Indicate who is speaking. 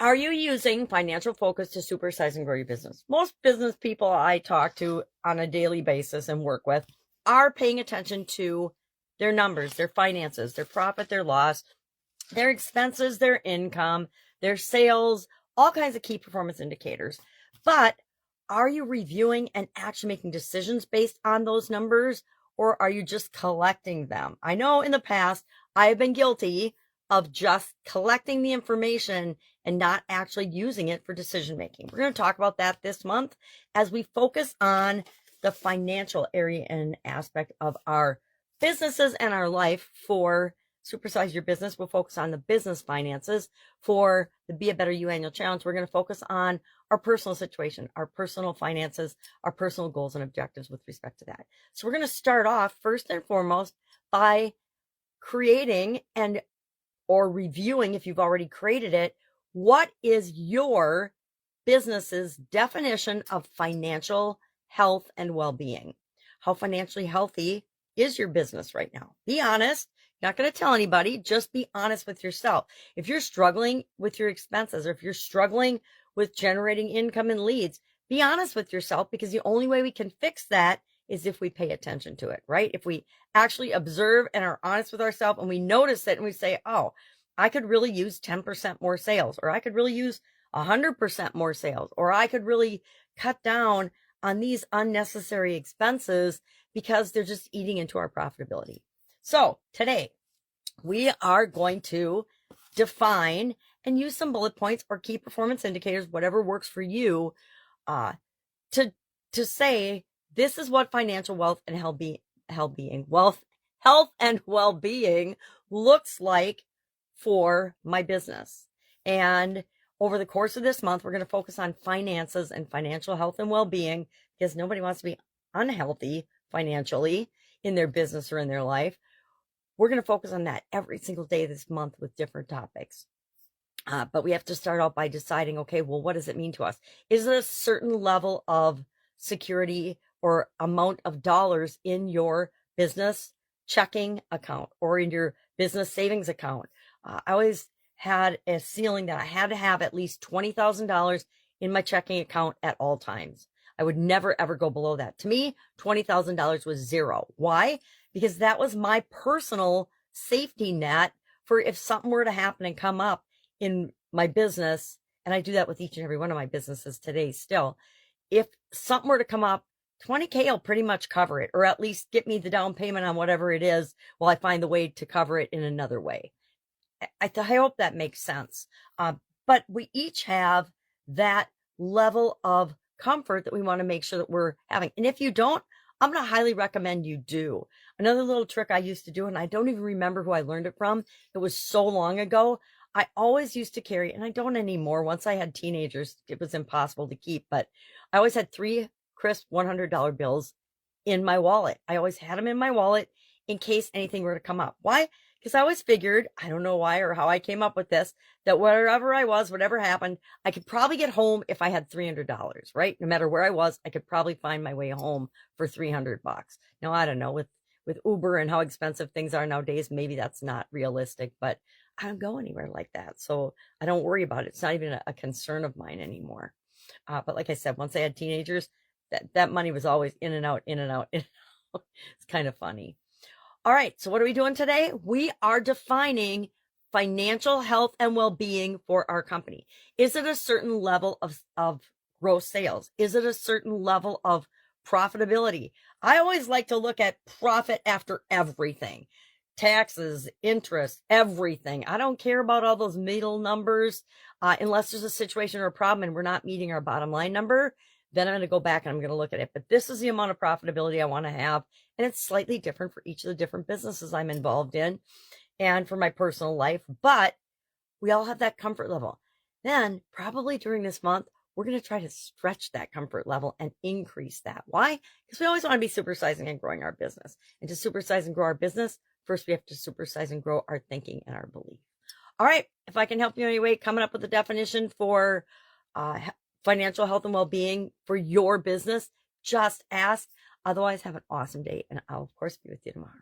Speaker 1: Are you using financial focus to supersize and grow your business? Most business people I talk to on a daily basis and work with are paying attention to their numbers, their finances, their profit, their loss, their expenses, their income, their sales, all kinds of key performance indicators. But are you reviewing and actually making decisions based on those numbers, or are you just collecting them? I know in the past I have been guilty of just collecting the information and not actually using it for decision making. We're going to talk about that this month as we focus on the financial area and aspect of our businesses and our life. For Supersize Your Business, we'll focus on the business finances. For the Be a Better You annual challenge, we're going to focus on our personal situation, our personal finances, our personal goals and objectives with respect to that. So we're going to start off first and foremost by creating or reviewing, if you've already created it, what is your business's definition of financial health and well-being? How financially healthy is your business right now? Be honest. You're not going to tell anybody. Just be honest with yourself. If you're struggling with your expenses, or if you're struggling with generating income and leads, be honest with yourself, because the only way we can fix that is if we pay attention to it, right? If we actually observe and are honest with ourselves and we notice it and we say, oh, I could really use 10% more sales, or I could really use 100% more sales, or I could really cut down on these unnecessary expenses because they're just eating into our profitability. So today we are going to define and use some bullet points or key performance indicators, whatever works for you, to say, this is what financial health and well-being looks like for my business. And over the course of this month, we're going to focus on finances and financial health and well-being, because nobody wants to be unhealthy financially in their business or in their life. We're going to focus on that every single day this month with different topics. But we have to start out by deciding, okay, well, what does it mean to us? Is it a certain level of security or amount of dollars in your business checking account or in your business savings account? I always had a ceiling that I had to have at least $20,000 in my checking account at all times. I would never, ever go below that. To me, $20,000 was zero. Why? Because that was my personal safety net for if something were to happen and come up in my business. And I do that with each and every one of my businesses today still. If something were to come up, 20K will pretty much cover it, or at least get me the down payment on whatever it is while I find the way to cover it in another way. I hope that makes sense. But we each have that level of comfort that we want to make sure that we're having. And if you don't, I'm going to highly recommend you do. Another little trick I used to do, and I don't even remember who I learned it from. It was so long ago. I always used to carry, and I don't anymore. Once I had teenagers, it was impossible to keep, but I always had 3 crisp $100 bills in my wallet. I always had them in my wallet in case anything were to come up. Why? Because I always figured, I don't know why or how I came up with this, that wherever I was, whatever happened, I could probably get home if I had $300, right? No matter where I was, I could probably find my way home for $300. Now, I don't know, with Uber and how expensive things are nowadays, maybe that's not realistic, but I don't go anywhere like that. So I don't worry about it. It's not even a concern of mine anymore. But like I said, once I had teenagers, that money was always in and out, in and out, in and out. It's kind of funny. All right, so what are we doing today? We are defining financial health and well-being for our company. Is it a certain level of gross sales? Is it a certain level of profitability? I always like to look at profit after everything. Taxes, interest, everything. I don't care about all those middle numbers unless there's a situation or a problem and we're not meeting our bottom line number. Then I'm going to go back and I'm going to look at it. But this is the amount of profitability I want to have. And it's slightly different for each of the different businesses I'm involved in and for my personal life. But we all have that comfort level. Then probably during this month, we're going to try to stretch that comfort level and increase that. Why? Because we always want to be supersizing and growing our business. And to supersize and grow our business, first we have to supersize and grow our thinking and our belief. All right. If I can help you in any way, coming up with a definition for financial health and well-being for your business, just ask. Otherwise, have an awesome day, and I'll, of course, be with you tomorrow.